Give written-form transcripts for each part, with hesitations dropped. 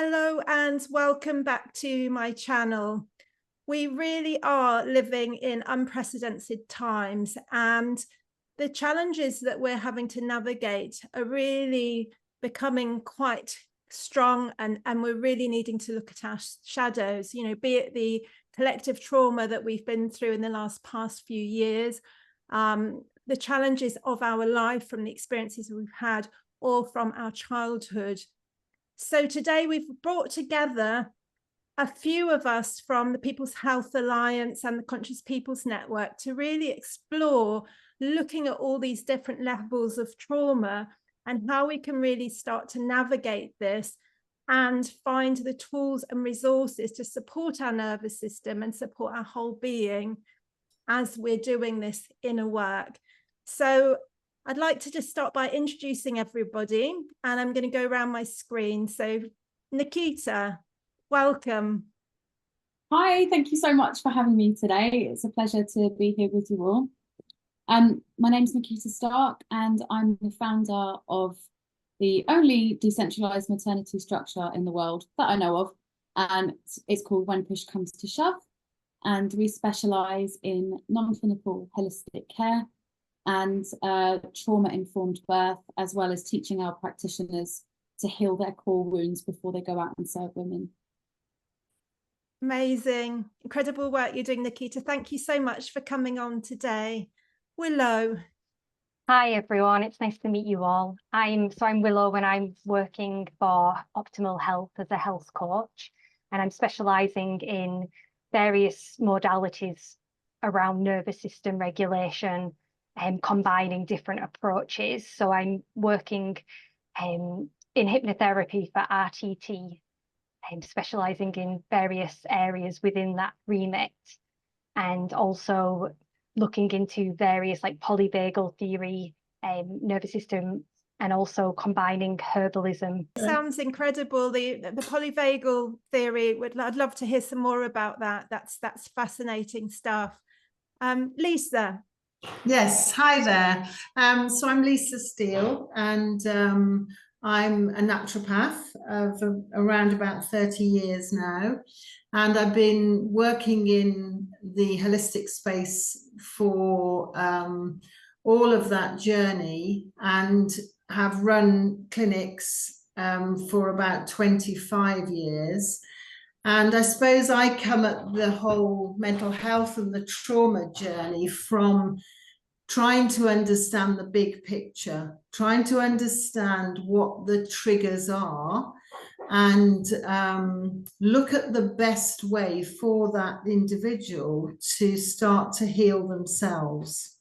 Hello and welcome back to my channel. We really are living in unprecedented times, and the challenges that we're having to navigate are really becoming quite strong, and we're really needing to look at our shadows, be it the collective trauma that we've been through in the past few years, the challenges of our life from the experiences we've had or from our childhood. So today we've brought together a few of us from the People's Health Alliance and the Conscious Peoples Network to really explore looking at all these different levels of trauma and how we can really start to navigate this and find the tools and resources to support our nervous system and support our whole being as we're doing this inner work. So I'd like to just start by introducing everybody, and I'm going to go around my screen. So Nikita, welcome. Hi, thank you so much for having me today. It's a pleasure to be here with you all. My name's Nickita Starck, and I'm the founder of the only decentralized maternity structure in the world that I know of, and it's called When Push Comes to Shove, and we specialize in non-clinical holistic care and trauma-informed birth, as well as teaching our practitioners to heal their core wounds before they go out and serve women. Amazing, incredible work you're doing, Nikita. Thank you so much for coming on today. Willow. Hi everyone, it's nice to meet you all. I'm Willow, and I'm working for Optimal Health as a health coach, and I'm specialising in various modalities around nervous system regulation and combining different approaches. So I'm working in hypnotherapy for RTT, specialising in various areas within that remit, and also looking into various like polyvagal theory, nervous system, and also combining herbalism. Sounds incredible. The polyvagal theory, I'd love to hear some more about that. That's fascinating stuff. Lisa. Yes, hi there. So I'm Lisa Steele, and I'm a naturopath of around about 30 years now, and I've been working in the holistic space for all of that journey, and have run clinics for about 25 years. And I suppose I come at the whole mental health and the trauma journey from trying to understand the big picture, trying to understand what the triggers are, and look at the best way for that individual to start to heal themselves.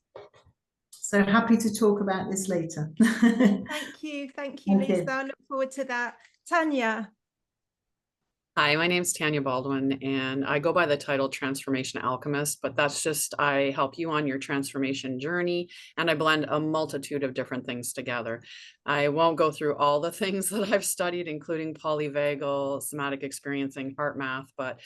So happy to talk about this later. Thank you, Lisa. I look forward to that. Tanya. Hi, my name is Tanya Baldwin, and I go by the title Transformation Alchemist, but that's just, I help you on your transformation journey, and I blend a multitude of different things together. I won't go through all the things that I've studied, including polyvagal, somatic experiencing, heart math, but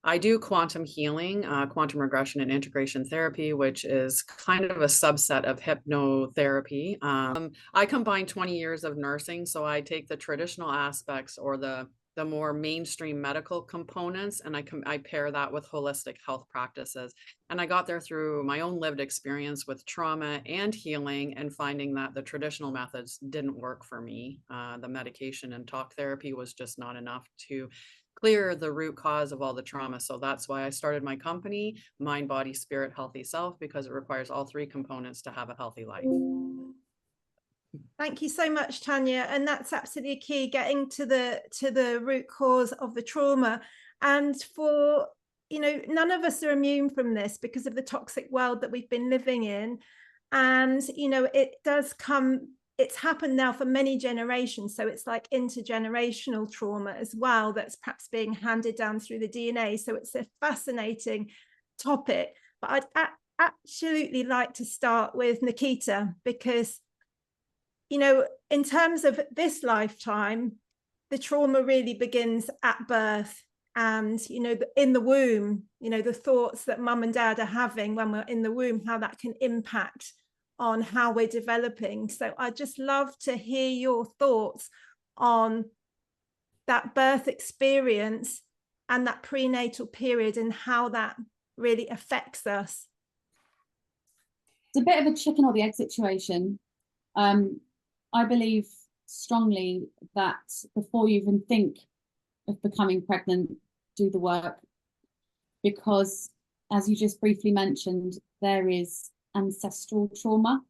I do quantum healing, quantum regression and integration therapy, which is kind of a subset of hypnotherapy. I combine 20 years of nursing, so I take the traditional aspects or the more mainstream medical components, and I pair that with holistic health practices. And I got there through my own lived experience with trauma and healing, and finding that the traditional methods didn't work for me. The medication and talk therapy was just not enough to clear the root cause of all the trauma. So that's why I started my company, Mind, Body, Spirit, Healthy Self, because it requires all three components to have a healthy life. Thank you so much, Tanya. And that's absolutely key, getting to the root cause of the trauma. And for, none of us are immune from this because of the toxic world that we've been living in. And, it does come, it's happened now for many generations. So it's like intergenerational trauma as well, that's perhaps being handed down through the DNA. So it's a fascinating topic. But I'd absolutely like to start with Nikita, because in terms of this lifetime, the trauma really begins at birth, and, in the womb, the thoughts that mum and dad are having when we're in the womb, how that can impact on how we're developing. So I'd just love to hear your thoughts on that birth experience and that prenatal period and how that really affects us? It's a bit of a chicken or the egg situation. I believe strongly that before you even think of becoming pregnant, do the work, because as you just briefly mentioned, there is ancestral trauma,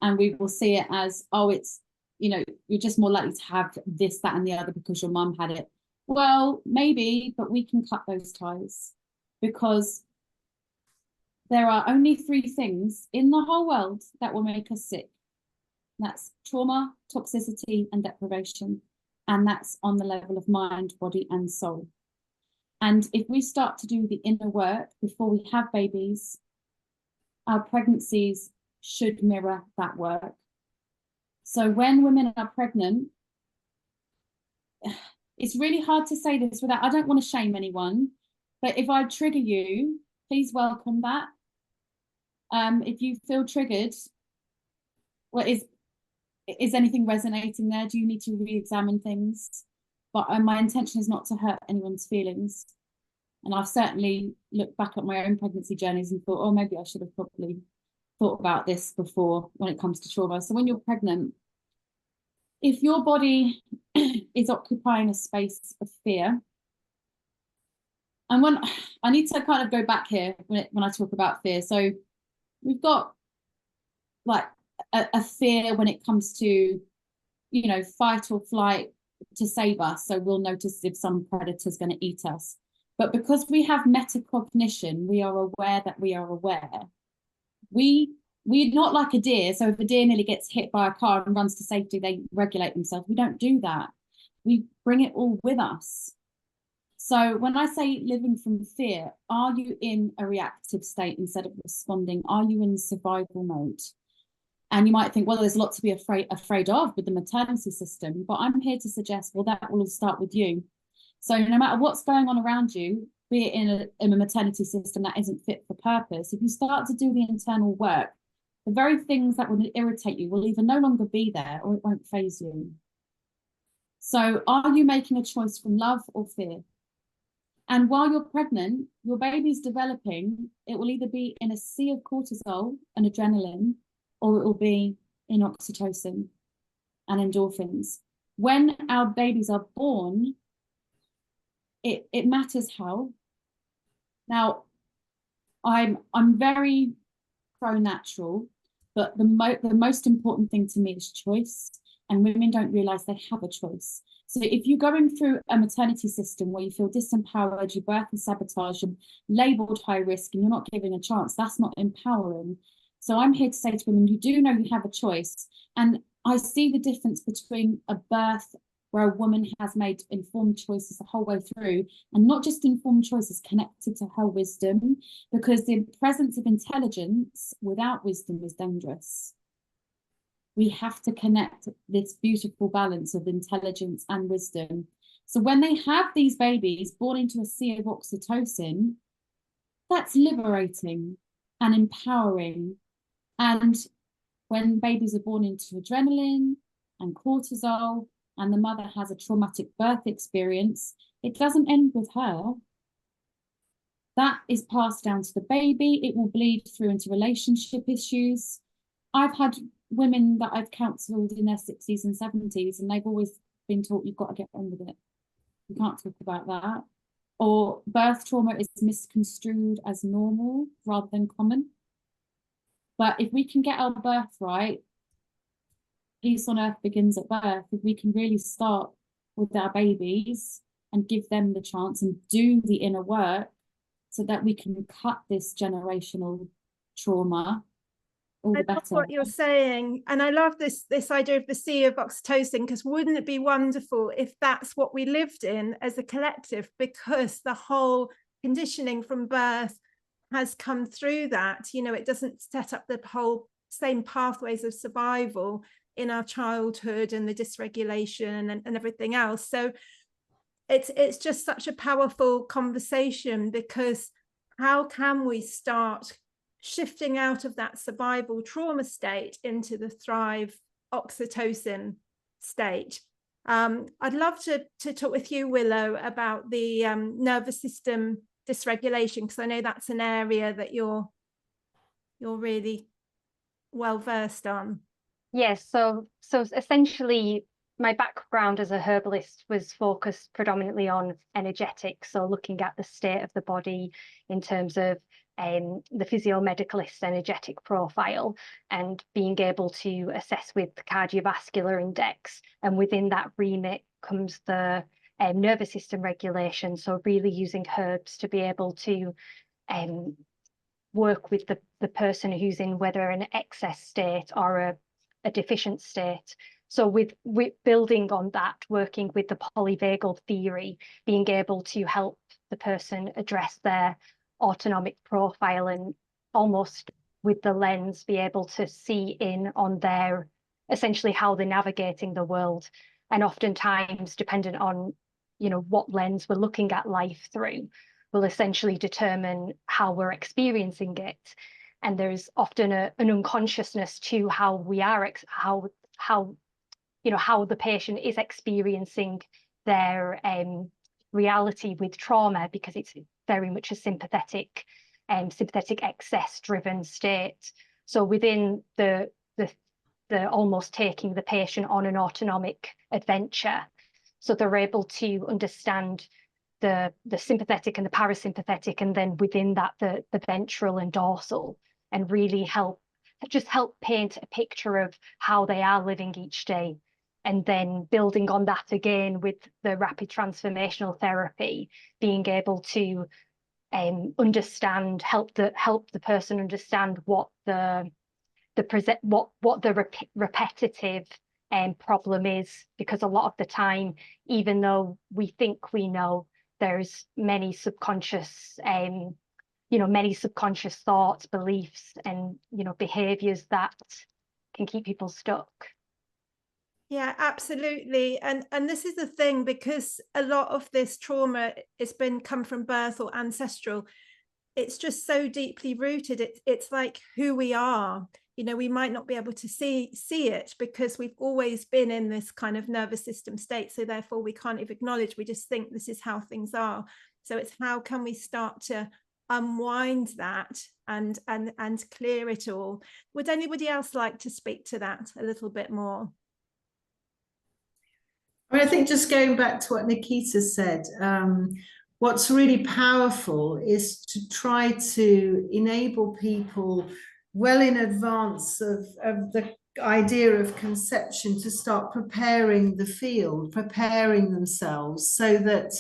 and we will see it as, oh, it's, you know, you're just more likely to have this, that, and the other because your mum had it. Well, maybe, but we can cut those ties, because there are only 3 things in the whole world that will make us sick. That's trauma, toxicity, and deprivation. And that's on the level of mind, body, and soul. And if we start to do the inner work before we have babies, our pregnancies should mirror that work. So when women are pregnant, it's really hard to say this without, I don't want to shame anyone, but if I trigger you, please welcome that. If you feel triggered, well, is anything resonating there? Do you need to re-examine things? But my intention is not to hurt anyone's feelings. And I've certainly looked back at my own pregnancy journeys and thought, oh, maybe I should have probably thought about this before when it comes to trauma. So when you're pregnant, if your body is occupying a space of fear, and when I need to kind of go back here when I talk about fear. So we've got like a fear when it comes to, you know, fight or flight to save us. So we'll notice if some predator's going to eat us. But because we have metacognition, we are aware that we are aware. We're not like a deer. So if a deer nearly gets hit by a car and runs to safety, they regulate themselves. We don't do that. We bring it all with us. So when I say living from fear, are you in a reactive state instead of responding? Are you in survival mode? And you might think, well, there's a lot to be afraid of with the maternity system, but I'm here to suggest, well, that will start with you. So no matter what's going on around you, be it in a maternity system that isn't fit for purpose, if you start to do the internal work, the very things that would irritate you will either no longer be there or it won't faze you. So are you making a choice from love or fear? And while you're pregnant, your baby's developing, it will either be in a sea of cortisol and adrenaline, or it will be in oxytocin and endorphins. When our babies are born, it matters how. Now, I'm very pro-natural, but the most important thing to me is choice, and women don't realize they have a choice. So if you're going through a maternity system where you feel disempowered, your birth is sabotaged, you're labeled high risk, and you're not given a chance, that's not empowering. So I'm here to say to women, you do know you have a choice. And I see the difference between a birth where a woman has made informed choices the whole way through, and not just informed choices connected to her wisdom, because the presence of intelligence without wisdom is dangerous. We have to connect this beautiful balance of intelligence and wisdom. So when they have these babies born into a sea of oxytocin, that's liberating and empowering. And when babies are born into adrenaline and cortisol, and the mother has a traumatic birth experience, it doesn't end with her. That is passed down to the baby. It will bleed through into relationship issues. I've had women that I've counselled in their 60s and 70s, and they've always been taught, you've got to get on with it. You can't talk about that. Or birth trauma is misconstrued as normal rather than common. But if we can get our birth right, peace on earth begins at birth. If we can really start with our babies and give them the chance and do the inner work so that we can cut this generational trauma, all the better. I love what you're saying. And I love this idea of the sea of oxytocin, because wouldn't it be wonderful if that's what we lived in as a collective, because the whole conditioning from birth has come through that. You know, it doesn't set up the whole same pathways of survival in our childhood and the dysregulation and everything else. So it's just such a powerful conversation, because how can we start shifting out of that survival trauma state into the thrive oxytocin state? I'd love to talk with you, Willow, about the nervous system dysregulation, because I know that's an area that you're really well versed on. Yes, so essentially my background as a herbalist was focused predominantly on energetics, so looking at the state of the body in terms of the physiomedicalist energetic profile and being able to assess with the cardiovascular index. And within that remit comes the nervous system regulation, so really using herbs to be able to work with the person who's in whether an excess state or a deficient state. So with building on that, working with the polyvagal theory, being able to help the person address their autonomic profile and almost with the lens be able to see in on their essentially how they're navigating the world. And oftentimes, dependent on, you know, what lens we're looking at life through, will essentially determine how we're experiencing it. And there's often an unconsciousness to how we are, how you know, how the patient is experiencing their reality with trauma, because it's very much a sympathetic excess driven state. So within the almost taking the patient on an autonomic adventure, so they're able to understand the sympathetic and the parasympathetic, and then within that the ventral and dorsal, and really help paint a picture of how they are living each day. And then building on that again with the rapid transformational therapy, being able to help the person understand what the repetitive problem is, because a lot of the time, even though we think we know, there's many subconscious thoughts, beliefs, and behaviors that can keep people stuck. Yeah, absolutely. And this is the thing, because a lot of this trauma has come from birth or ancestral. It's just so deeply rooted. It's like who we are. You know, we might not be able to see it because we've always been in this kind of nervous system state. So therefore we can't even acknowledge, we just think this is how things are. So it's how can we start to unwind that and clear it all. Would anybody else like to speak to that a little bit more? I think just going back to what Nikita said, what's really powerful is to try to enable people well in advance of the idea of conception to start preparing the field, preparing themselves, so that,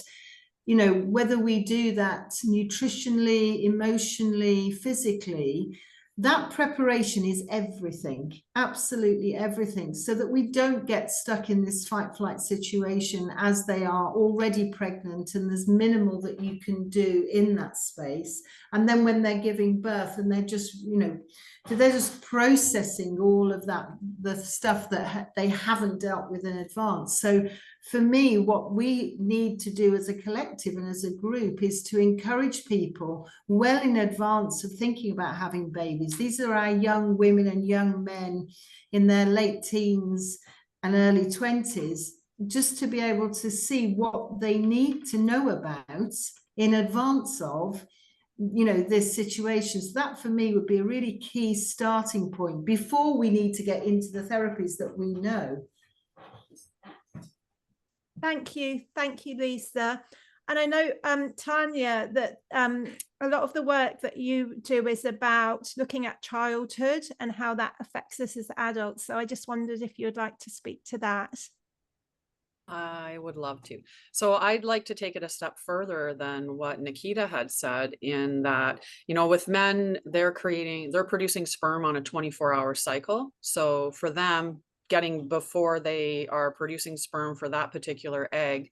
you know, whether we do that nutritionally, emotionally, physically, that preparation is everything, absolutely everything, so that we don't get stuck in this fight-flight situation as they are already pregnant and there's minimal that you can do in that space. And then when they're giving birth and they're just, you know, they're just processing all of that, the stuff that they haven't dealt with in advance. So for me, what we need to do as a collective and as a group is to encourage people well in advance of thinking about having babies. These are our young women and young men in their late teens and early 20s, just to be able to see what they need to know about in advance of, you know, this situation. So that for me would be a really key starting point before we need to get into the therapies that we know. Thank you, Lisa. And I know, Tanya, that a lot of the work that you do is about looking at childhood and how that affects us as adults. So I just wondered if you'd like to speak to that. I would love to. So I'd like to take it a step further than what Nikita had said, in that, you know, with men, they're producing sperm on a 24-hour cycle. So for them, before they are producing sperm for that particular egg,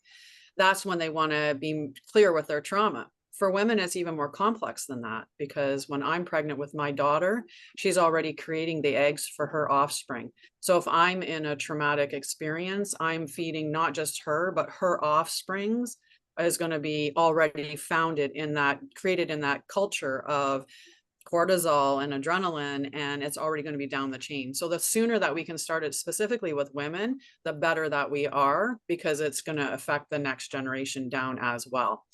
that's when they want to be clear with their trauma. For women, it's even more complex than that, because when I'm pregnant with my daughter, she's already creating the eggs for her offspring. So if I'm in a traumatic experience, I'm feeding not just her, but her offsprings is going to be already created in that culture of cortisol and adrenaline, and it's already going to be down the chain. So the sooner that we can start it specifically with women, the better that we are, because it's going to affect the next generation down as well.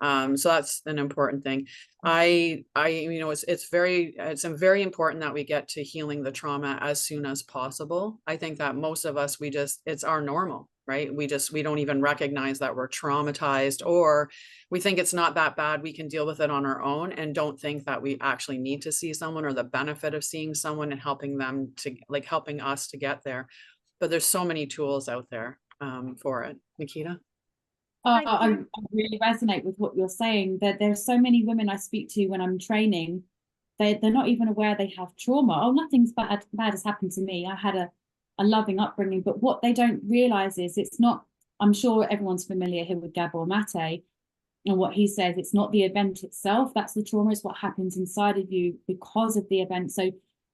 So that's an important thing. You know, it's very important that we get to healing the trauma as soon as possible. I think that most of us, it's our normal, right? We don't even recognize that we're traumatized, or we think it's not that bad. We can deal with it on our own, and don't think that we actually need to see someone, or the benefit of seeing someone and helping them to, like, helping us to get there. But there's so many tools out there for it. Nikita? I really resonate with what you're saying. That there are so many women I speak to when I'm training, they're not even aware they have trauma. Oh, nothing's bad has happened to me. I had a loving upbringing. But what they don't realize is it's not, I'm sure everyone's familiar here with Gabor Mate and what he says, it's not the event itself that's the trauma, it's what happens inside of you because of the event. So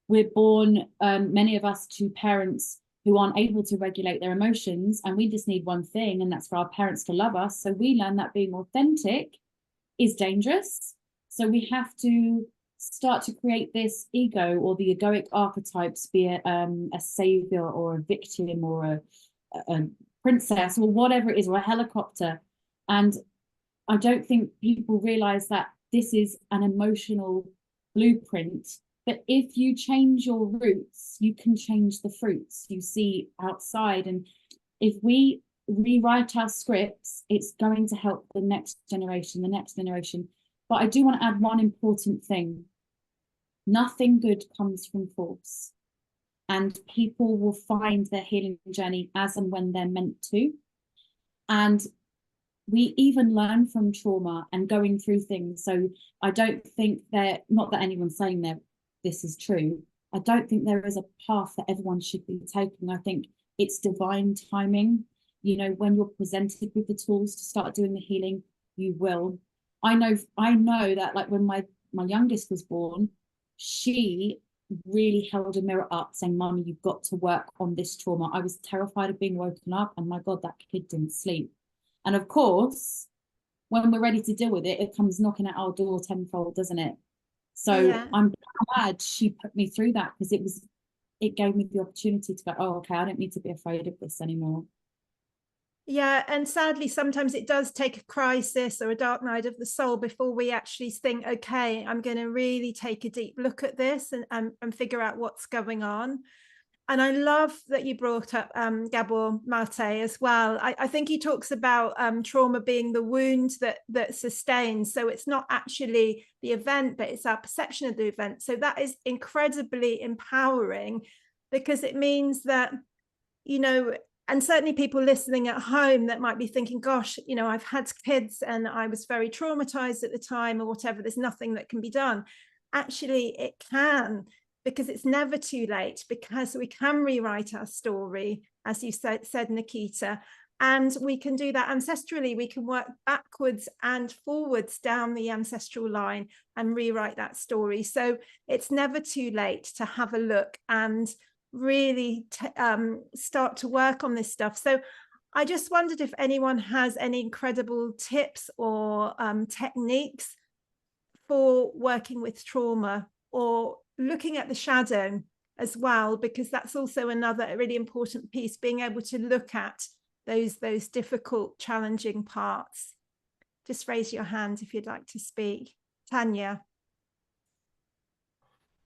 we're born, many of us, to parents who aren't able to regulate their emotions, and we just need one thing, and that's for our parents to love us. So we learn that being authentic is dangerous. So we have to start to create this ego, or the egoic archetypes, be it a savior or a victim or a princess or whatever it is, or a helicopter. And I don't think people realize that this is an emotional blueprint. But if you change your roots, you can change the fruits you see outside. And if we rewrite our scripts, it's going to help the next generation, the next generation. But I do want to add one important thing. Nothing good comes from force. And people will find their healing journey as and when they're meant to. And we even learn from trauma and going through things. So I don't think not that anyone's saying that this is true. I don't think there is a path that everyone should be taking. I think it's divine timing. You know, when you're presented with the tools to start doing the healing, you will. I know that, like, when my youngest was born, she really held a mirror up saying, "Mommy, you've got to work on this trauma." I was terrified of being woken up, and my God, that kid didn't sleep. And of course, when we're ready to deal with it, it comes knocking at our door tenfold, doesn't it? So yeah. I'm glad she put me through that, because it gave me the opportunity to go, oh, okay, I don't need to be afraid of this anymore. Yeah, and sadly, sometimes it does take a crisis or a dark night of the soul before we actually think, okay, I'm going to really take a deep look at this and figure out what's going on. And I love that you brought up Gabor Mate as well. I think he talks about trauma being the wound that sustains. So it's not actually the event, but it's our perception of the event. So that is incredibly empowering, because it means that, you know, and certainly people listening at home that might be thinking, gosh, you know, I've had kids and I was very traumatized at the time or whatever, there's nothing that can be done. Actually, it can. Because it's never too late, because we can rewrite our story, as you said, Nikita, and we can do that ancestrally. We can work backwards and forwards down the ancestral line and rewrite that story. So it's never too late to have a look and really start to work on this stuff. So I just wondered if anyone has any incredible tips or techniques for working with trauma, or looking at the shadow as well, because that's also another really important piece, being able to look at those difficult, challenging parts. Just raise your hand if you'd like to speak. Tanya.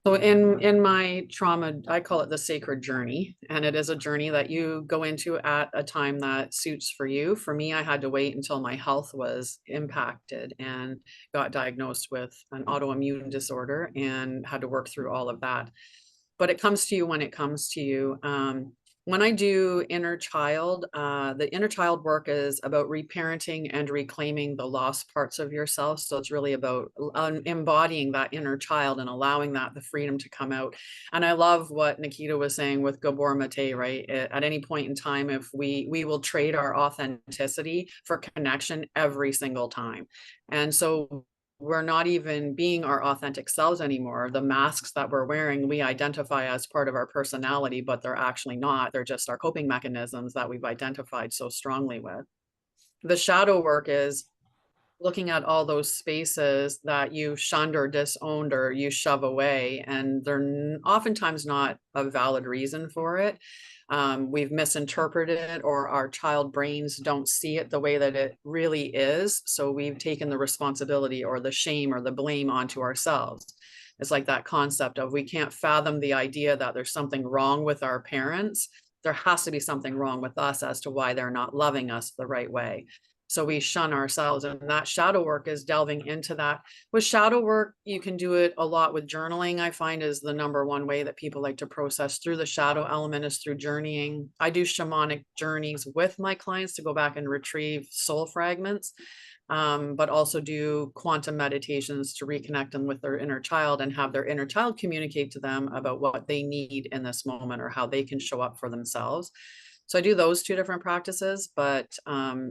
So in my trauma, I call it the sacred journey, and it is a journey that you go into at a time that suits for you. For me, I had to wait until my health was impacted and got diagnosed with an autoimmune disorder and had to work through all of that. But it comes to you when it comes to you. When I do inner child, the inner child work is about reparenting and reclaiming the lost parts of yourself. So it's really about embodying that inner child and allowing that the freedom to come out. And I love what Nikita was saying with Gabor Mate, right? At any point in time, if we will trade our authenticity for connection every single time. And so we're not even being our authentic selves anymore. The masks that we're wearing, we identify as part of our personality, but they're actually not. They're just our coping mechanisms that we've identified so strongly with. The shadow work is looking at all those spaces that you shunned or disowned or you shove away, and they're oftentimes not a valid reason for it. We've misinterpreted it, or our child brains don't see it the way that it really is. So we've taken the responsibility or the shame or the blame onto ourselves. It's like that concept of we can't fathom the idea that there's something wrong with our parents. There has to be something wrong with us as to why they're not loving us the right way. So we shun ourselves, and that shadow work is delving into that. With shadow work, you can do it a lot with journaling. I find is the #1 way that people like to process through the shadow element is through journeying. I do shamanic journeys with my clients to go back and retrieve soul fragments, but also do quantum meditations to reconnect them with their inner child and have their inner child communicate to them about what they need in this moment or how they can show up for themselves. So I do those 2 different practices, but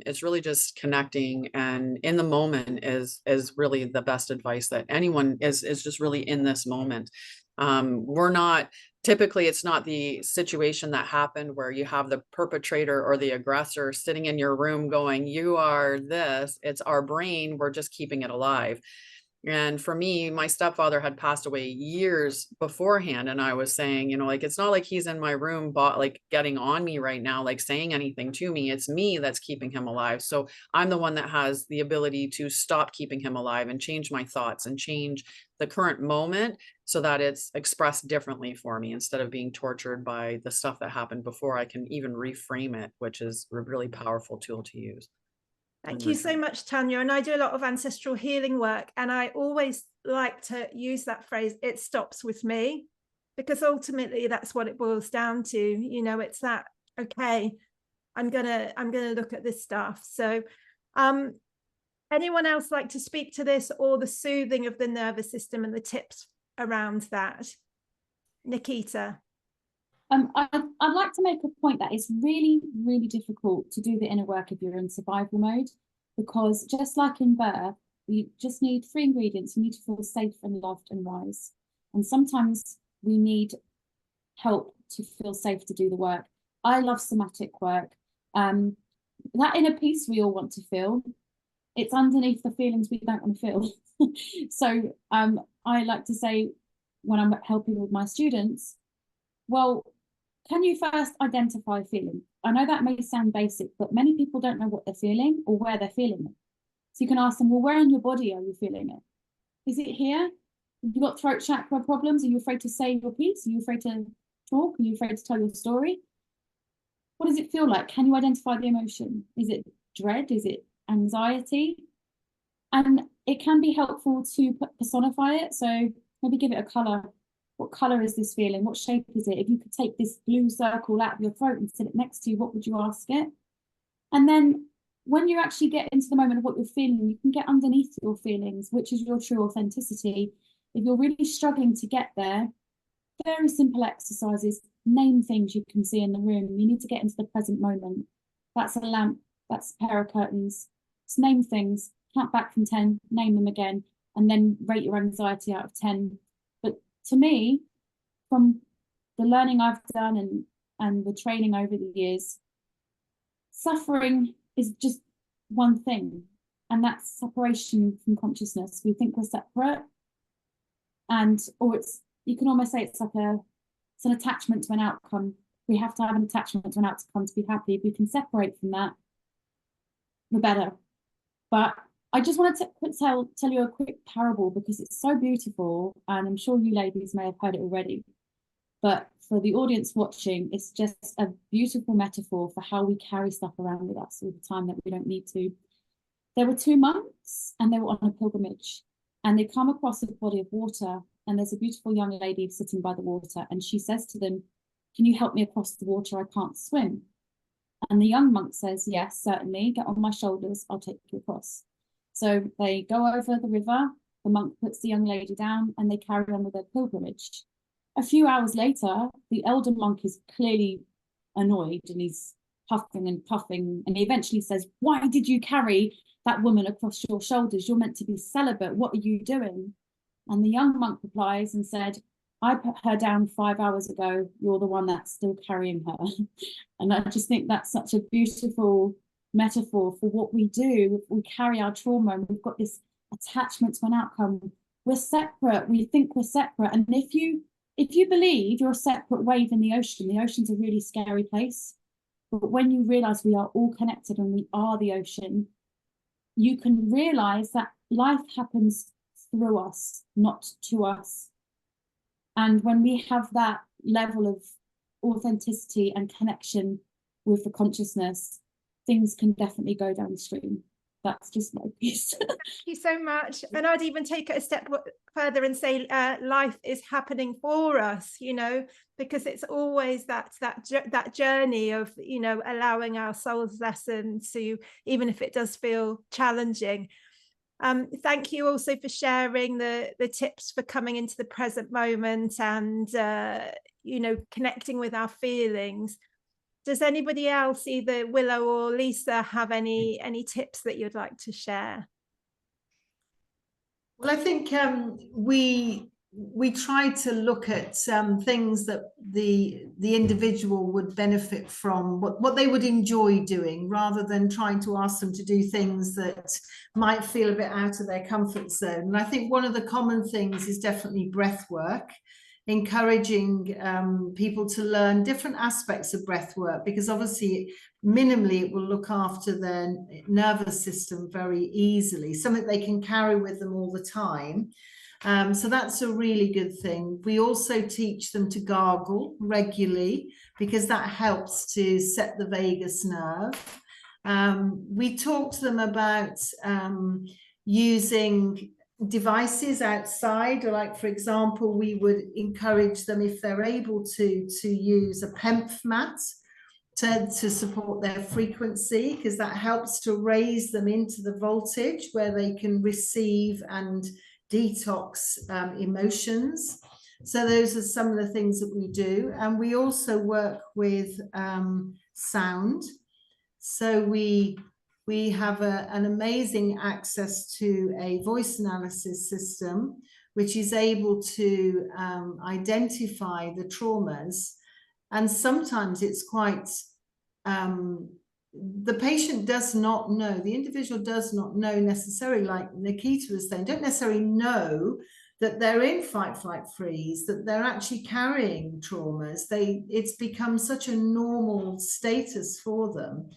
it's really just connecting, and in the moment is really the best advice that anyone is just really in this moment. We're not, typically it's not the situation that happened where you have the perpetrator or the aggressor sitting in your room going, you are this. It's our brain. We're just keeping it alive. And for me, my stepfather had passed away years beforehand. And I was saying, like, it's not like he's in my room, like getting on me right now, like saying anything to me. It's me that's keeping him alive. So I'm the one that has the ability to stop keeping him alive and change my thoughts and change the current moment so that it's expressed differently for me instead of being tortured by the stuff that happened before. I can even reframe it, which is a really powerful tool to use. Thank you so much, Tanya. And I do a lot of ancestral healing work, and I always like to use that phrase, it stops with me, because ultimately that's what it boils down to. It's that, okay, I'm gonna look at this stuff. So anyone else like to speak to this, or the soothing of the nervous system and the tips around that? Nikita. I'd like to make a point that it's really, really difficult to do the inner work if you're in survival mode, because just like in birth, you just need 3 ingredients. You need to feel safe and loved and wise. And sometimes we need help to feel safe to do the work. I love somatic work. That inner peace we all want to feel, it's underneath the feelings we don't want to feel. So I like to say when I'm helping with my students, well, can you first identify a feeling? I know that may sound basic, but many people don't know what they're feeling or where they're feeling it. So you can ask them, well, where in your body are you feeling it? Is it here? Have you got throat chakra problems? Are you afraid to say your piece? Are you afraid to talk? Are you afraid to tell your story? What does it feel like? Can you identify the emotion? Is it dread? Is it anxiety? And it can be helpful to personify it. So maybe give it a color. What color is this feeling? What shape is it? If you could take this blue circle out of your throat and sit it next to you, what would you ask it? And then when you actually get into the moment of what you're feeling, you can get underneath your feelings, which is your true authenticity. If you're really struggling to get there, very simple exercises, name things you can see in the room. You need to get into the present moment. That's a lamp, that's a pair of curtains. Just name things, count back from 10, name them again, and then rate your anxiety out of 10. To me, from the learning I've done and the training over the years, suffering is just one thing, and that's separation from consciousness. We think we're separate, or you can almost say it's an attachment to an outcome. We have to have an attachment to an outcome to be happy. If we can separate from that, the better. But I just wanted to tell you a quick parable because it's so beautiful, and I'm sure you ladies may have heard it already. But for the audience watching, it's just a beautiful metaphor for how we carry stuff around with us all the time that we don't need to. There were 2 monks, and they were on a pilgrimage, and they come across a body of water, and there's a beautiful young lady sitting by the water, and she says to them, "Can you help me across the water? I can't swim." And the young monk says, "Yes, certainly. Get on my shoulders. I'll take you across." So they go over the river, the monk puts the young lady down, and they carry on with their pilgrimage. A few hours later, the elder monk is clearly annoyed, and he's puffing and puffing, and he eventually says, "Why did you carry that woman across your shoulders? You're meant to be celibate. What are you doing?" And the young monk replies and said, "I put her down 5 hours ago. You're the one that's still carrying her." And I just think that's such a beautiful metaphor for what we do. We carry our trauma and we've got this attachment to an outcome. We're separate. We think we're separate. And if you believe you're a separate wave in the ocean's a really scary place. But when you realize we are all connected and we are the ocean, you can realize that life happens through us, not to us. And when we have that level of authenticity and connection with the consciousness, things can definitely go downstream. That's just my piece. Thank you so much. And I'd even take it a step further and say life is happening for us, you know, because it's always that journey of, you know, allowing our soul's lessons to, even if it does feel challenging. Thank you also for sharing the tips for coming into the present moment and, you know, connecting with our feelings. Does anybody else, either Willow or Lisa, have any tips that you'd like to share? Well, I think we try to look at things that the individual would benefit from, what they would enjoy doing, rather than trying to ask them to do things that might feel a bit out of their comfort zone. And I think one of the common things is definitely breath work, encouraging people to learn different aspects of breath work, because obviously minimally it will look after their nervous system very easily, something they can carry with them all the time. So that's a really good thing. We also teach them to gargle regularly, because that helps to set the vagus nerve. We talk to them about using devices outside, or like, for example, we would encourage them, if they're able to use a PEMF mat to support their frequency, because that helps to raise them into the voltage where they can receive and detox emotions. So those are some of the things that we do. And we also work with sound. So we have an amazing access to a voice analysis system, which is able to identify the traumas. And sometimes it's quite, the patient does not know, the individual does not know necessarily, like Nikita was saying, don't necessarily know that they're in fight, flight, freeze, that they're actually carrying traumas. It's become such a normal status for them.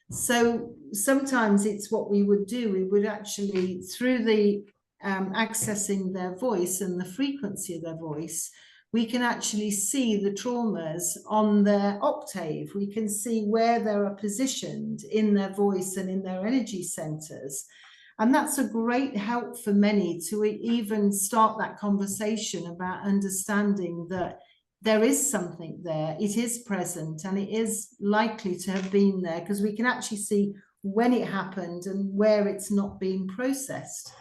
So sometimes it's what we would do. We would actually, through the accessing their voice and the frequency of their voice, we can actually see the traumas on their octave. We can see where they are positioned in their voice and in their energy centers. And that's a great help for many to even start that conversation about understanding that there is something there, it is present, and it is likely to have been there, because we can actually see when it happened and where it's not being processed.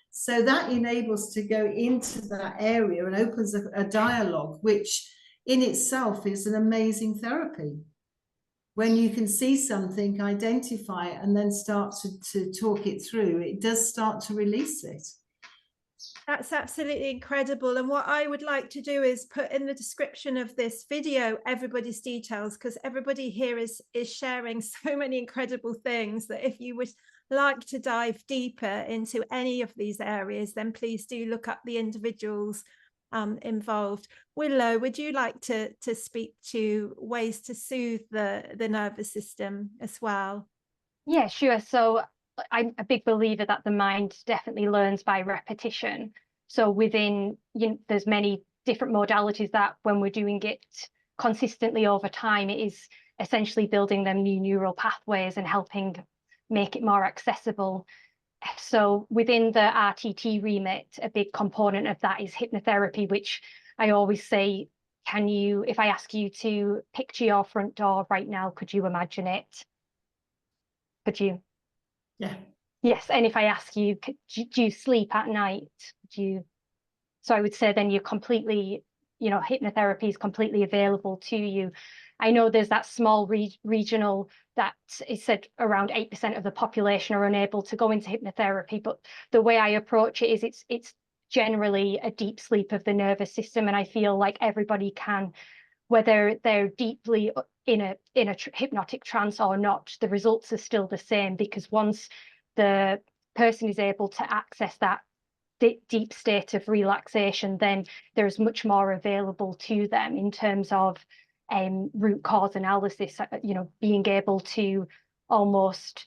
So that enables to go into that area and opens a dialogue, which in itself is an amazing therapy. When you can see something, identify it, and then start to talk it through, it does start to release it. That's absolutely incredible. And what I would like to do is put in the description of this video everybody's details, because everybody here is sharing so many incredible things that if you would like to dive deeper into any of these areas, then please do look up the individuals involved. Willow, would you like to speak to ways to soothe the nervous system as well? Yeah, sure. So I'm a big believer that the mind definitely learns by repetition. So within, there's many different modalities that when we're doing it consistently over time, it is essentially building them new neural pathways and helping make it more accessible. So within the RTT remit, a big component of that is hypnotherapy, which I always say, if I ask you to picture your front door right now, could you imagine it? Could you? Yeah. Yes. And if I ask you, do you sleep at night? So I would say then you're completely, hypnotherapy is completely available to you. I know there's that small regional that is said around 8% of the population are unable to go into hypnotherapy. But the way I approach it is it's generally a deep sleep of the nervous system. And I feel like everybody can whether they're deeply in a hypnotic trance or not, the results are still the same, because once the person is able to access that deep state of relaxation, then there's much more available to them in terms of root cause analysis, you know, being able to almost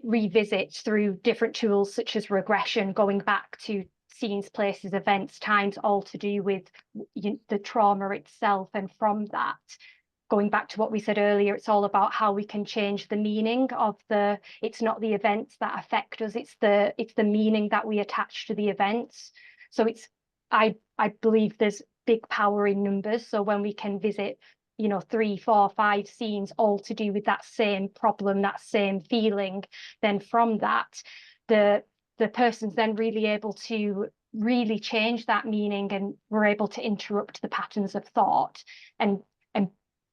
revisit through different tools such as regression, going back to scenes, places, events, times, all to do with the trauma itself. And from that, going back to what we said earlier, it's all about how we can change the meaning of it's not the events that affect us, it's the meaning that we attach to the events. So I believe there's big power in numbers. So when we can visit, you know, 3, 4, 5 scenes all to do with that same problem, that same feeling, then from that, the person's then really able to really change that meaning, and we're able to interrupt the patterns of thought and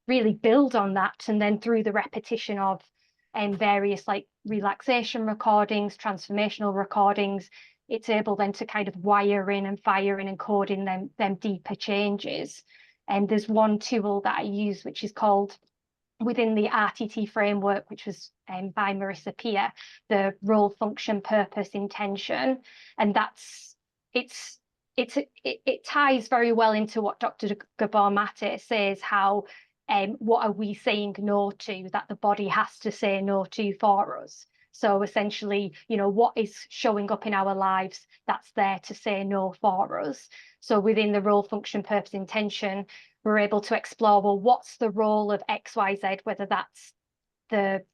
really build on that. And then through the repetition of various like relaxation recordings, transformational recordings, it's able then to kind of wire in and fire in and code in them deeper changes. And there's one tool that I use, which is called, within the RTT framework, which was by Marissa Peer, the role, function, purpose, intention. And it ties very well into what Dr. Gabor Mate says, how what are we saying no to that the body has to say no to for us. So essentially, you know, what is showing up in our lives that's there to say no for us. So within the role, function, purpose, intention, we're able to explore, well, what's the role of XYZ, whether that's the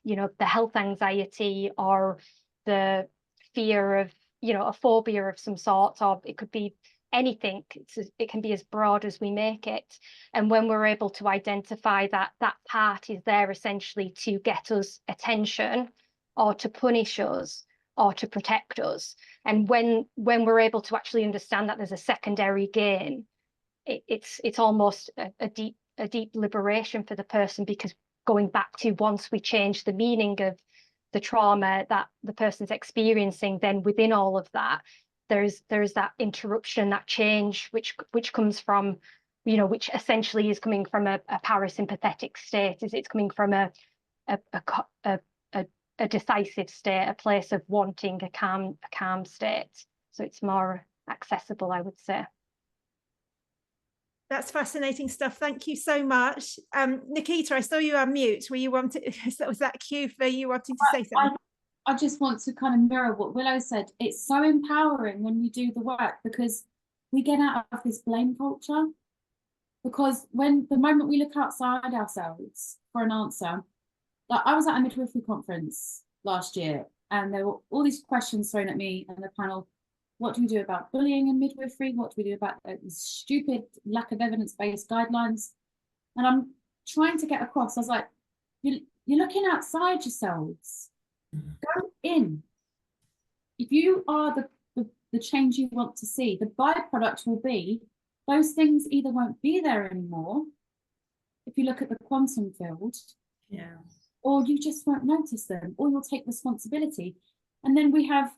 health anxiety or the fear of, you know, a phobia of some sort, or it could be anything. It can be as broad as we make it. And when we're able to identify that part is there essentially to get us attention, or to punish us, or to protect us. And when we're able to actually understand that there's a secondary gain, it's almost a deep liberation for the person, because going back to, once we change the meaning of the trauma that the person's experiencing, then within all of that, there's that interruption, that change, which comes from, you know, which essentially is coming from a parasympathetic state. It's coming from a decisive state, a place of wanting a calm state. So it's more accessible, I would say. That's fascinating stuff. Thank you so much. Nikita, I saw you on mute. Was that cue for you wanting to say something? I just want to kind of mirror what Willow said. It's so empowering when we do the work, because we get out of this blame culture. Because when the moment we look outside ourselves for an answer, like I was at a midwifery conference last year, and there were all these questions thrown at me and the panel. What do we do about bullying in midwifery? What do we do about these stupid lack of evidence-based guidelines? And I'm trying to get across, I was like, you're looking outside yourselves. Go in. If you are the change you want to see, the byproduct will be those things either won't be there anymore, if you look at the quantum field, yeah, or you just won't notice them, or you'll take responsibility. And then we have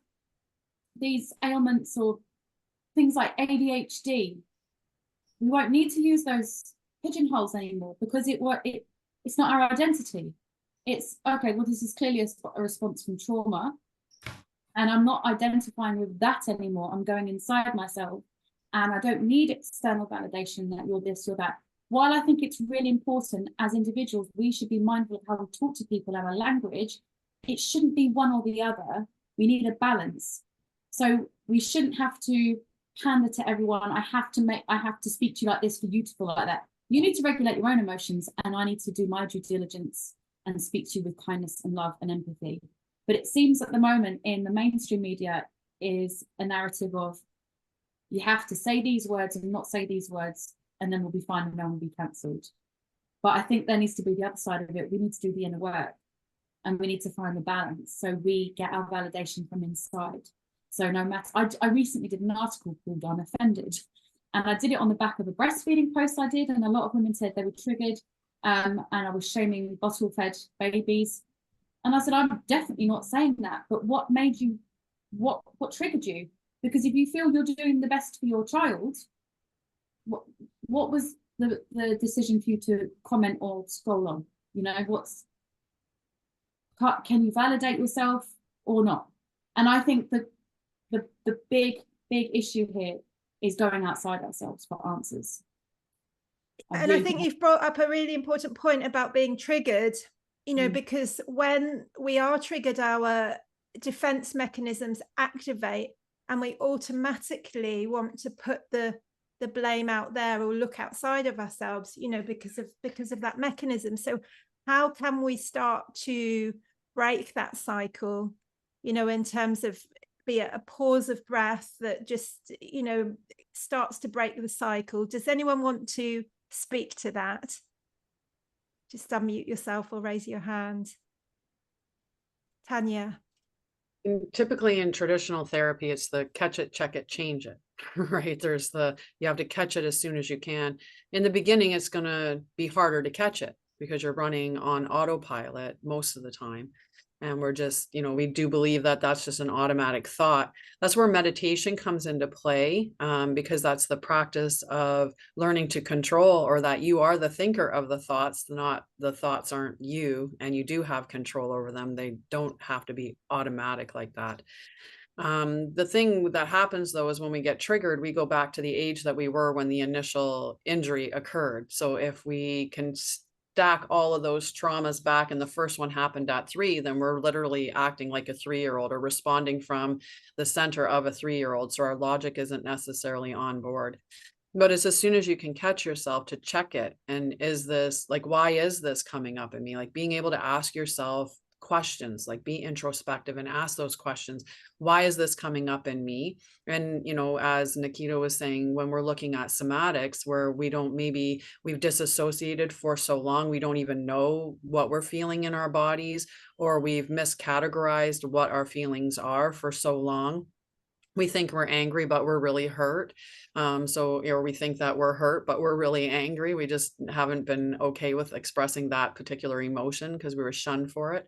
these ailments or things like ADHD. We won't need to use those pigeonholes anymore, because it's not our identity. It's okay, well, this is clearly a response from trauma, and I'm not identifying with that anymore. I'm going inside myself, and I don't need external validation that you're this, you're that. While I think it's really important as individuals, we should be mindful of how we talk to people, our language. It shouldn't be one or the other. We need a balance. So we shouldn't have to pander to everyone. I have to speak to you like this for you to feel like that. You need to regulate your own emotions, and I need to do my due diligence and speak to you with kindness and love and empathy. But it seems at the moment in the mainstream media is a narrative of, you have to say these words and not say these words, and then we'll be fine and then we'll be cancelled. But I think there needs to be the other side of it. We need to do the inner work, and we need to find the balance so we get our validation from inside. So no matter, I recently did an article called I'm Offended, and I did it on the back of a breastfeeding post I did, and a lot of women said they were triggered, and I was shaming bottle-fed babies. And I said, I'm definitely not saying that, but what made you, what triggered you? Because if you feel you're doing the best for your child, what was the decision for you to comment or scroll on? You know, can you validate yourself or not? And I think the big issue here is going outside ourselves for answers. I think you've brought up a really important point about being triggered, you know, because when we are triggered, our defense mechanisms activate and we automatically want to put the blame out there or look outside of ourselves, you know, because of that mechanism. So how can we start to break that cycle, you know, in terms of be it a pause of breath that just, you know, starts to break the cycle? Does anyone want to speak to that? Just unmute yourself or raise your hand. Tanya. Typically in traditional therapy, it's the catch it, check it, change it, right? There's you have to catch it as soon as you can. In the beginning, it's going to be harder to catch it because you're running on autopilot most of the time. And we're just, you know, we do believe that that's just an automatic thought. That's where meditation comes into play, because that's the practice of learning to control, or that you are the thinker of the thoughts, not the thoughts aren't you, and you do have control over them. They don't have to be automatic like that. The thing that happens though is when we get triggered, we go back to the age that we were when the initial injury occurred. So if we can stack all of those traumas back and the first one happened at 3, then we're literally acting like a 3-year-old or responding from the center of a 3-year-old. So our logic isn't necessarily on board. But it's as soon as you can catch yourself to check it. And is this like, why is this coming up in me? Like being able to ask yourself questions, like be introspective and ask those questions. Why is this coming up in me? And, you know, as Nikita was saying, when we're looking at somatics where we've disassociated for so long, we don't even know what we're feeling in our bodies, or we've miscategorized what our feelings are for so long. We think we're angry, but we're really hurt. Or we think that we're hurt, but we're really angry. We just haven't been okay with expressing that particular emotion because we were shunned for it.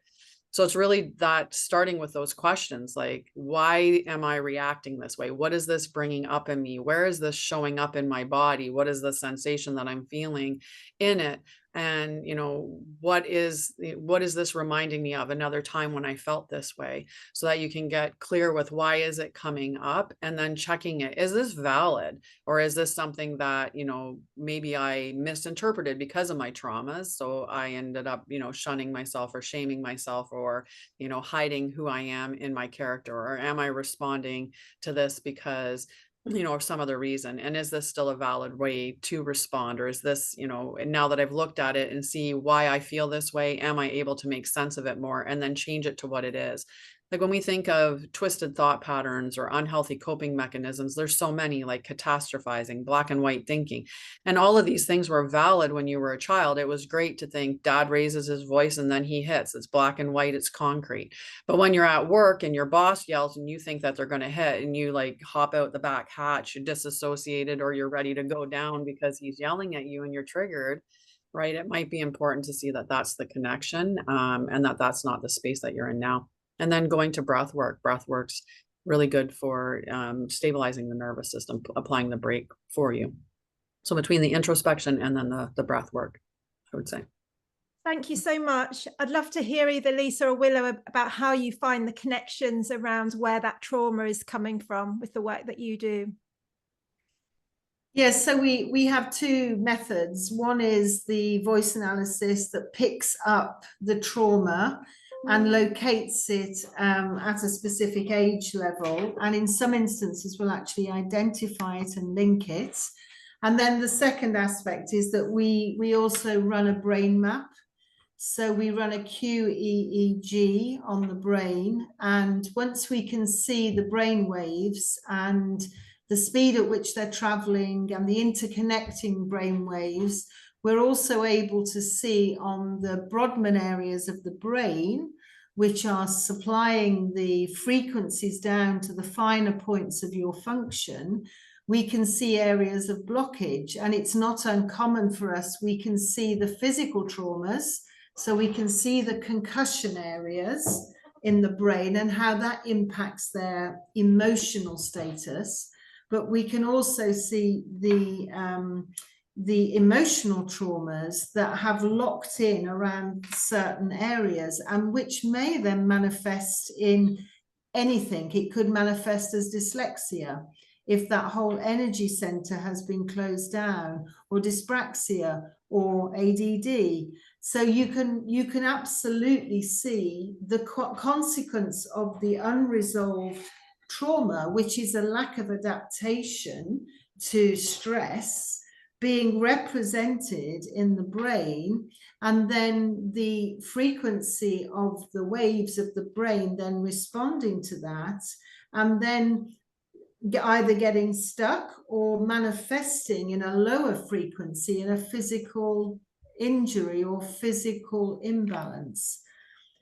So it's really that starting with those questions, like, why am I reacting this way? What is this bringing up in me? Where is this showing up in my body? What is the sensation that I'm feeling in it? And, you know, what is this reminding me of another time when I felt this way, so that you can get clear with why is it coming up, and then checking it. Is this valid? Or is this something that, you know, maybe I misinterpreted because of my traumas? So I ended up, you know, shunning myself or shaming myself, or, you know, hiding who I am in my character. Or am I responding to this because, you know, or some other reason? And is this still a valid way to respond? Or is this, you know, and now that I've looked at it and see why I feel this way, am I able to make sense of it more and then change it to what it is? Like when we think of twisted thought patterns or unhealthy coping mechanisms, there's so many, like catastrophizing, black and white thinking. And all of these things were valid when you were a child. It was great to think dad raises his voice and then he hits. It's black and white, it's concrete. But when you're at work and your boss yells and you think that they're going to hit, and you like hop out the back hatch, you're disassociated, or you're ready to go down because he's yelling at you and you're triggered, right? It might be important to see that that's the connection, and that that's not the space that you're in now. And then going to breath work. Breath work's really good for stabilizing the nervous system, applying the brake for you. So between the introspection and then the breath work, I would say. Thank you so much. I'd love to hear either Lisa or Willow about how you find the connections around where that trauma is coming from with the work that you do. Yes, so we have 2 methods. One is the voice analysis that picks up the trauma and locates it at a specific age level. And in some instances, we'll actually identify it and link it. And then the second aspect is that we also run a brain map. So we run a QEEG on the brain. And once we can see the brain waves and the speed at which they're traveling and the interconnecting brain waves, we're also able to see on the Brodmann areas of the brain, which are supplying the frequencies down to the finer points of your function, we can see areas of blockage. And it's not uncommon for us. We can see the physical traumas. So we can see the concussion areas in the brain and how that impacts their emotional status. But we can also see the the emotional traumas that have locked in around certain areas, and which may then manifest in anything. It could manifest as dyslexia if that whole energy center has been closed down, or dyspraxia, or ADD. So you can absolutely see the consequence of the unresolved trauma, which is a lack of adaptation to stress, being represented in the brain, and then the frequency of the waves of the brain then responding to that, and then either getting stuck or manifesting in a lower frequency in a physical injury or physical imbalance.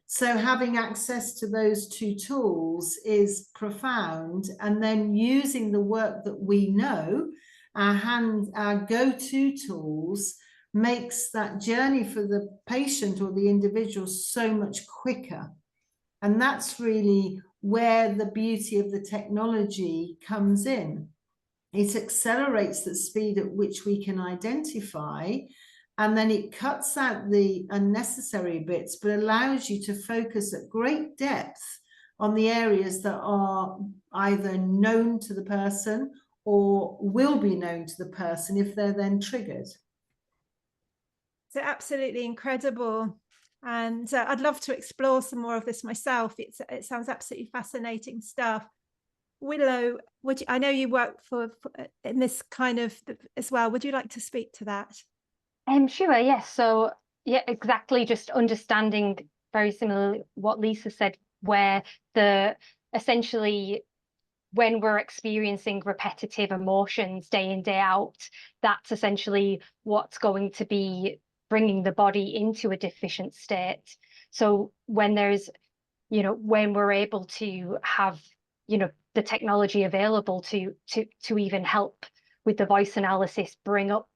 So having access to those two tools is profound, and then using the work that we know, our go-to tools, makes that journey for the patient or the individual so much quicker. And that's really where the beauty of the technology comes in. It accelerates the speed at which we can identify, and then it cuts out the unnecessary bits, but allows you to focus at great depth on the areas that are either known to the person or will be known to the person if they're then triggered. So absolutely incredible. And I'd love to explore some more of this myself. It sounds absolutely fascinating stuff. Willow, I know you work for in this kind of as well. Would you like to speak to that? Sure, yes. So yeah, exactly. Just understanding very similarly what Lisa said, where essentially when we're experiencing repetitive emotions day in, day out, that's essentially what's going to be bringing the body into a deficient state. So when there's, when we're able to have, the technology available to even help with the voice analysis, bring up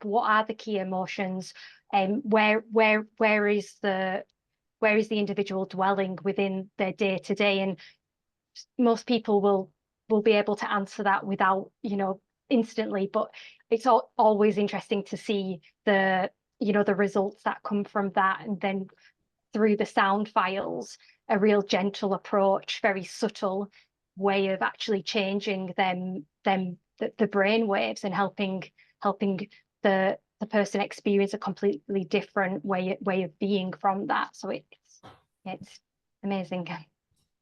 what are the key emotions, and where is the individual dwelling within their day-to-day, and most people will be able to answer that without instantly, but it's always interesting to see the results that come from that, and then through the sound files, a real gentle approach, very subtle way of actually changing the brain waves and helping the person experience a completely different way of being from that. So it's amazing.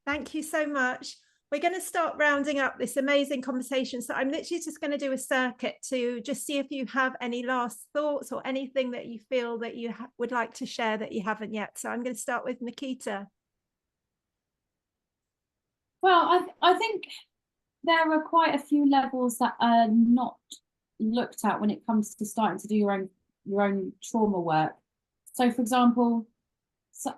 Thank you so much. We're going to start rounding up this amazing conversation. So I'm literally just going to do a circuit to just see if you have any last thoughts or anything that you feel that you would like to share that you haven't yet. So I'm going to start with Nikita. Well, I think there are quite a few levels that are not looked at when it comes to starting to do your own trauma work. So, for example,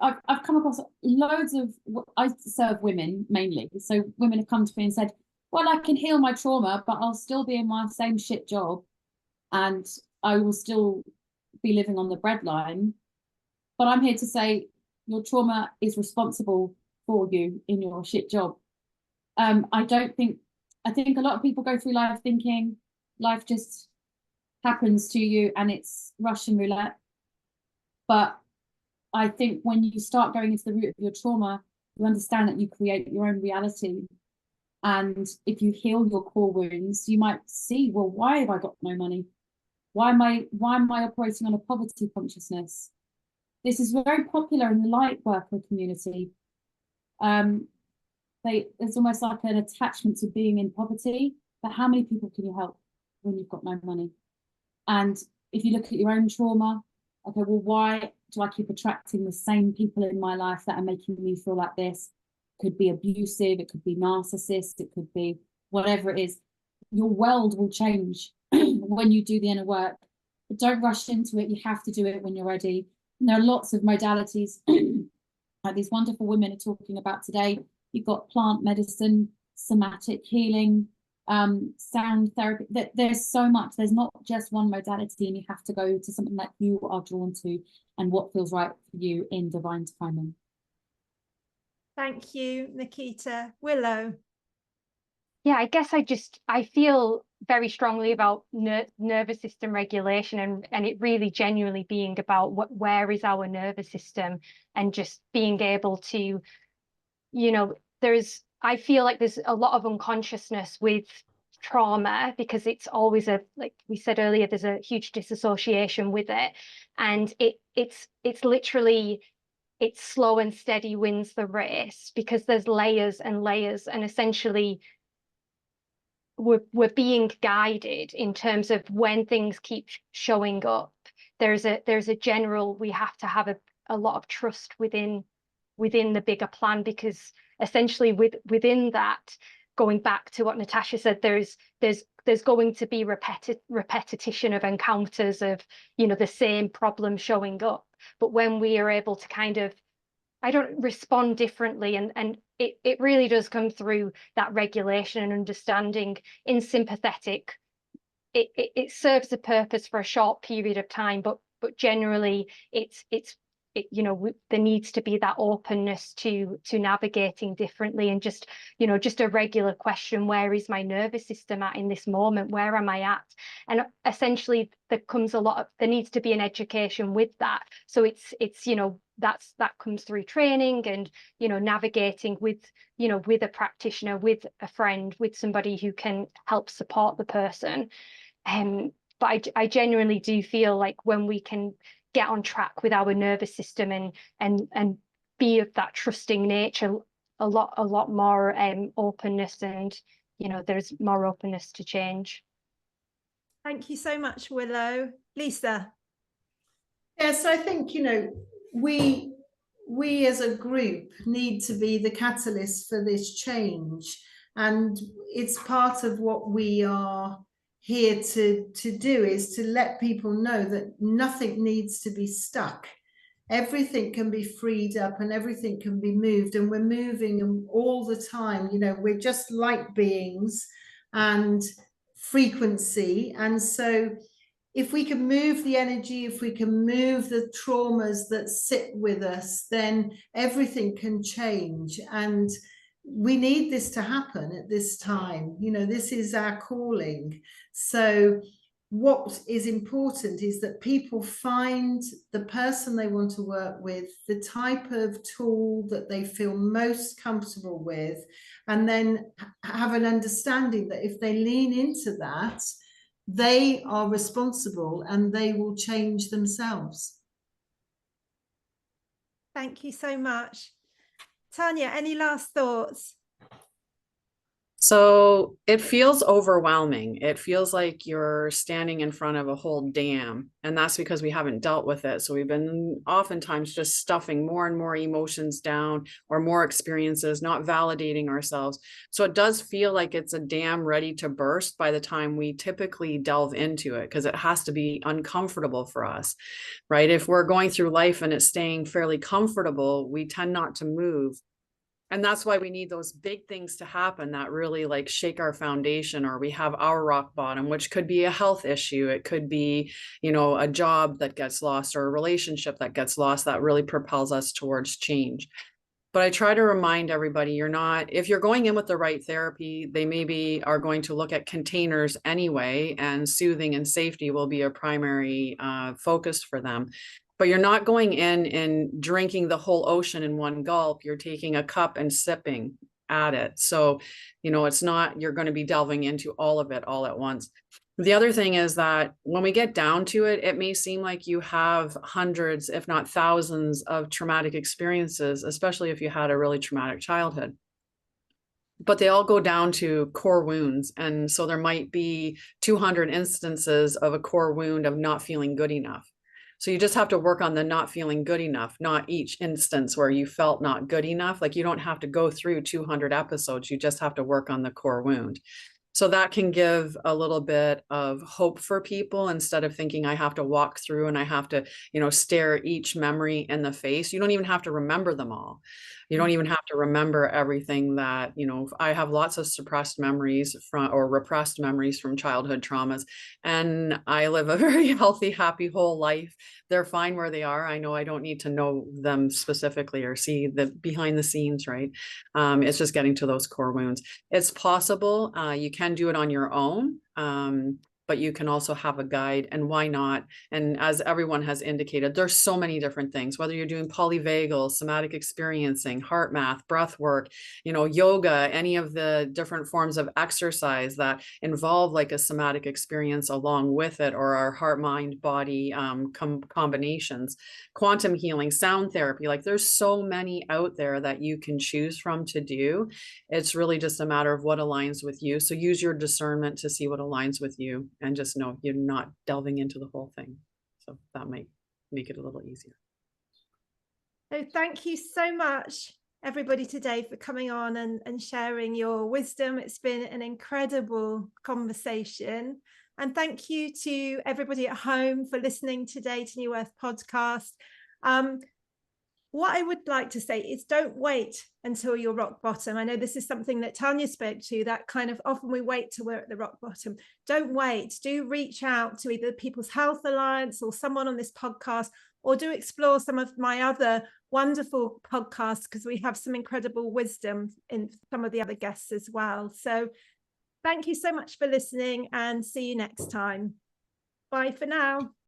I've come across loads of, I serve women mainly. So women have come to me and said, well, I can heal my trauma, but I'll still be in my same shit job and I will still be living on the breadline. But I'm here to say your trauma is responsible for you in your shit job. I think a lot of people go through life thinking life just happens to you and it's Russian roulette. But I think when you start going into the root of your trauma, you understand that you create your own reality. And if you heal your core wounds, you might see, well, why have I got no money? Why am I operating on a poverty consciousness? This is very popular in the light worker community. There's almost like an attachment to being in poverty, but how many people can you help when you've got no money? And if you look at your own trauma, okay, well, why do I keep attracting the same people in my life that are making me feel like this? It could be abusive, it could be narcissist, it could be whatever it is. Your world will change when you do the inner work. But don't rush into it. You have to do it when you're ready. And there are lots of modalities like these wonderful women are talking about today. You've got plant medicine, somatic healing, sound therapy. There's so much. There's not just one modality, and you have to go to something that you are drawn to and what feels right for you in divine timing. Thank you, Nikita. Willow. Yeah, I guess I feel very strongly about nervous system regulation, and it really genuinely being about where is our nervous system, and just being able to, I feel like there's a lot of unconsciousness with trauma, because it's always like we said earlier, there's a huge disassociation with it, and it's literally, it's slow and steady wins the race, because there's layers and layers, and essentially we're being guided in terms of when things keep showing up. There's a general, we have to have a lot of trust within the bigger plan, because essentially within that, going back to what Natasha said, there's going to be repetition of encounters of, the same problem showing up. But when we are able to kind of, I don't respond differently, and it really does come through that regulation and understanding in sympathetic. It serves a purpose for a short period of time, but generally there needs to be that openness to navigating differently, and just a regular question: where is my nervous system at in this moment? Where am I at? And essentially there needs to be an education with that. So it's that comes through training, and navigating with a practitioner, with a friend, with somebody who can help support the person. But I genuinely do feel like when we can get on track with our nervous system and be of that trusting nature, a lot more openness, and there's more openness to change. Thank you so much, Willow. Lisa. Yes, I think we as a group need to be the catalyst for this change, and it's part of what we are here to do, is to let people know that nothing needs to be stuck. Everything can be freed up and everything can be moved, and we're moving all the time. We're just light beings and frequency, and so if we can move the energy, if we can move the traumas that sit with us, then everything can change. And we need this to happen at this time. This is our calling. So what is important is that people find the person they want to work with, the type of tool that they feel most comfortable with, and then have an understanding that if they lean into that, they are responsible and they will change themselves. Thank you so much. Tanya, any last thoughts? So it feels overwhelming. It feels like you're standing in front of a whole dam, and that's because we haven't dealt with it. So we've been oftentimes just stuffing more and more emotions down, or more experiences, not validating ourselves. So it does feel like it's a dam ready to burst by the time we typically delve into it, because it has to be uncomfortable for us, right? If we're going through life and it's staying fairly comfortable, we tend not to move. And that's why we need those big things to happen that really like shake our foundation, or we have our rock bottom, which could be a health issue. It could be, a job that gets lost, or a relationship that gets lost, that really propels us towards change. But I try to remind everybody, if you're going in with the right therapy, they maybe are going to look at containers anyway, and soothing and safety will be a primary focus for them. But you're not going in and drinking the whole ocean in one gulp. You're taking a cup and sipping at it. So, it's not, you're going to be delving into all of it all at once. The other thing is that when we get down to it, it may seem like you have hundreds, if not thousands, of traumatic experiences, especially if you had a really traumatic childhood. But they all go down to core wounds. And so there might be 200 instances of a core wound of not feeling good enough. So you just have to work on the not feeling good enough, not each instance where you felt not good enough. Like, you don't have to go through 200 episodes. You just have to work on the core wound. So that can give a little bit of hope for people instead of thinking I have to walk through and I have to, stare each memory in the face. You don't even have to remember them all. You don't even have to remember everything that, I have lots of suppressed memories or repressed memories from childhood traumas, and I live a very healthy, happy, whole life. They're fine where they are. I know I don't need to know them specifically or see the behind the scenes, right? It's just getting to those core wounds. It's possible. You can do it on your own, but you can also have a guide, and why not? And as everyone has indicated, there's so many different things, whether you're doing polyvagal, somatic experiencing, heart math, breath work, yoga, any of the different forms of exercise that involve like a somatic experience along with it, or our heart, mind, body combinations, quantum healing, sound therapy. Like there's so many out there that you can choose from to do. It's really just a matter of what aligns with you. So use your discernment to see what aligns with you, and just know you're not delving into the whole thing. So that might make it a little easier. So thank you so much, everybody, today for coming on and sharing your wisdom. It's been an incredible conversation. And thank you to everybody at home for listening today to New Earth Podcast. What I would like to say is don't wait until you're rock bottom. I know this is something that Tanya spoke to, that kind of often we wait till we're at the rock bottom. Don't wait. Do reach out to either People's Health Alliance or someone on this podcast, or do explore some of my other wonderful podcasts, because we have some incredible wisdom in some of the other guests as well. So thank you so much for listening, and see you next time. Bye for now.